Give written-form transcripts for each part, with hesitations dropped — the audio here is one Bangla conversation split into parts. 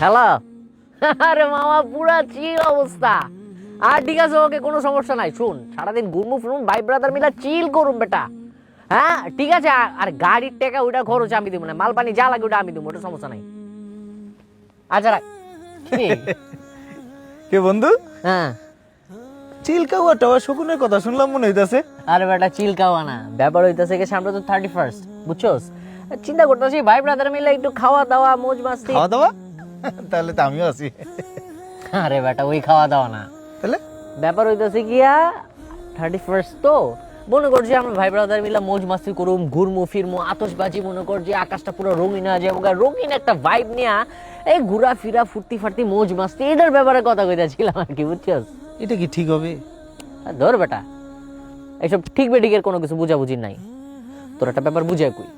হ্যালো। আরে মামা পুরা চিল অবস্থা। আর ঠিক আছে, ওকে, কোনো সমস্যা নাই। শুন, সারাদিন ঘুরমু ফিরুম, ভাই ব্রাদার মিলা চিল করুম বেটা। হ্যাঁ ঠিক আছে। আর গাড়ির টাকা ওইটা খরচ আমি দিব না, মাল পানি যা লাগে ওটা আমি দিব, ওটা সমস্যা নাই। আচ্ছা রাখ। কি? কে বন্ধু? হ্যাঁ। চিলকাওয়া টাওয়া শকুনের কথা শুনলাম মনে হইতাছে। আরে বেটা চিল খাওয়া না, ব্যাপার হইতাছে কি, সামনে তো 31st, বুঝছস? চিন্তা করতেছি ভাই ব্রাদার মিলে একটু খাওয়া দাওয়া মৌজ মাস্তি। খাওয়া দাওয়া? তাহলে তো আমিও আছি। আরে বেটা ওই খাওয়া দাওয়া না, তাহলে ব্যাপার হইতাছে গিয়া 31st তো মনে করছি আমরা ভাই ব্রাদার মিলে মৌজ মাস্তি করুম, ঘুরমু ফিরমু, আতশবাজি, মনে কর যে আকাশটা পুরো রঙিন হয়ে যাবো, রঙিন একটা ভাইব নিয়া এই ঘুরা ফিরা ফুর্তি ফার্তি মৌজ মাস্তি এটার ব্যাপারে কথা কইতাছিলাম আর কি, বুঝছস? এটা কি ঠিক হবে? ধর বেটা, এইসব ঠিক বেঠিকের কোনো কিছু বুঝাবুঝি নাই। তোর একটা ব্যাপার বুঝাই কই,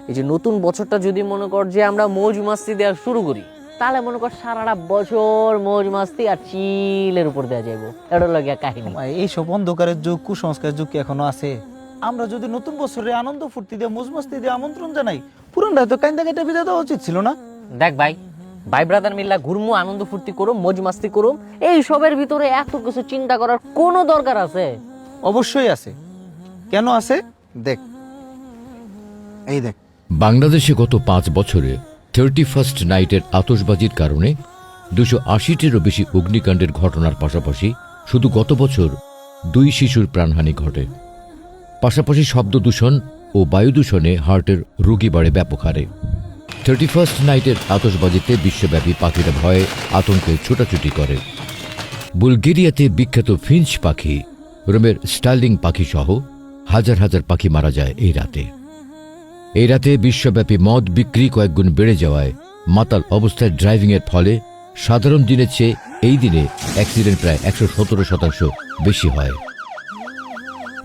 এই যে নতুন বছরটা যদি মনে কর যে আমরা মৌজ মাস্তি দেওয়া শুরু করি, তাহলে মনে কর সারাটা বছর মৌজ মাস্তি আর চিলের উপর দেওয়া যাইব। এটা লাগিয়া কাহিনী। এইসব অন্ধকারের যুগ, কুসংস্কার যুগ কি এখনো আছে? আমরা যদি নতুন বছরে আনন্দ ফুর্তি দিয়ে মৌজ মাস্তি দিয়ে আমন্ত্রণ জানাই, পুরানটা তো কাইন্দা কেটে বিদায় দেওয়া উচিত ছিল না? দেখ ভাই, ভাই ব্রাদার মিল্লা ঘুরমু, আনন্দ ফুর্তি করুম, মৌজ মাস্তি করুম, এই সবের ভিতরে এত কিছু চিন্তা করার কোনো দরকার আছে? অবশ্যই আছে। কেন আছে দেখ, এই দেখ। বাংলাদেশে গত 5 বছরে 31st নাইটের আতশবাজির কারণে 280টিরও বেশি অগ্নিকাণ্ডের ঘটনার পাশাপাশি শুধু গত বছর 2 শিশুর প্রাণহানি ঘটে। পাশাপাশি শব্দ দূষণ ও বায়ু দূষণে হার্টের রোগী বাড়ে ব্যাপক হারে। 31st নাইটের আতশবাজিতে বিশ্বব্যাপী পাখিরা ভয়ে আতঙ্কে ছোটাছুটি করে। বুলগেরিয়াতে বিখ্যাত ফিঞ্চ পাখি, রোমের স্টার্লিং পাখি সহ হাজার হাজার পাখি মারা যায় এই রাতে। এই রাতে বিশ্বব্যাপী মদ বিক্রি কয়েকগুণ বেড়ে যাওয়ায় মাতাল অবস্থায় ড্রাইভিংয়ের ফলে সাধারণ দিনের চেয়ে এই দিনে অ্যাক্সিডেন্ট প্রায় 117% বেশি হয়।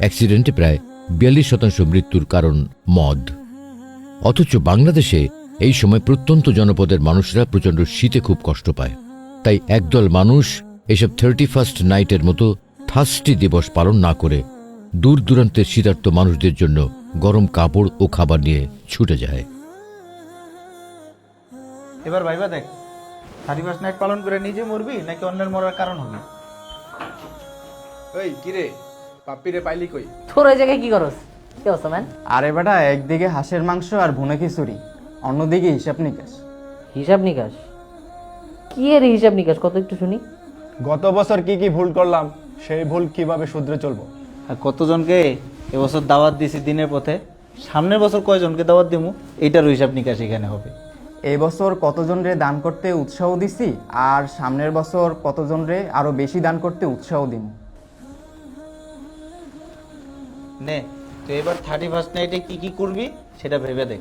অ্যাক্সিডেন্টে প্রায় 42% মৃত্যুর কারণ মদ। অথচ বাংলাদেশে এই সময় প্রত্যন্ত জনপদের মানুষরা প্রচণ্ড শীতে খুব কষ্ট পায়। তাই একদল মানুষ এসব 31st নাইটের মতো থার্স্টি দিবস পালন না করে দূর দূরান্তের শীতার্ত মানুষদের জন্য গরম কাপড় ও খাবার নিয়ে ছুটে যায়। এবার ভাইবা দেখ, 31st নাইট পালন করে নিজে মরবি নাকি অন্যের মরার কারণ হবে? ওই কিরে, পাপ্পিরে পাইলি কই? তোর ওই জায়গায় কি করস? কি অবস্থা ম্যান? আরে বেটা, একদিকে হাঁসের মাংস আর ভুনা খিচুড়ি, অন্যদিকে হিসাব নিকাশ। হিসাব নিকাশ? কি এর হিসাব নিকাশ, কত একটু শুনি। গত বছর কি কি ভুল করলাম, সেই ভুল কিভাবে শুধরে চলবো। আর কতজনকে এবছর দাওয়াত দিছি দিনের পথে, সামনের বছর কয়জনকে দাওয়াত দিমু, এইটার হিসাব নিকাশ এখানে হবে। এই বছর কতজনরে দান করতে উৎসাহ দিছি, আর সামনের বছর কতজনরে আরো বেশি দান করতে উৎসাহ দিম। নে, তো এবার 31st নাইটে কি কি করবি সেটা ভেবে দেখ।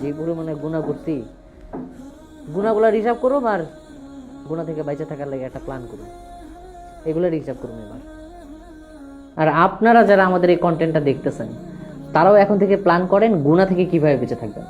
যে পরিমাণে গুণা করছি, গুণাগুলার হিসাব করুম, আর গুণা থেকে বাইচে থাকার লাগে একটা প্ল্যান করুম, এগুলার হিসাব করুম এবার। আর আপনারা যারা আমাদের এই কন্টেন্টটা দেখতেছেন, তারাও এখন থেকে প্ল্যান করেন গুণা থেকে কিভাবে বেঁচে থাকবেন।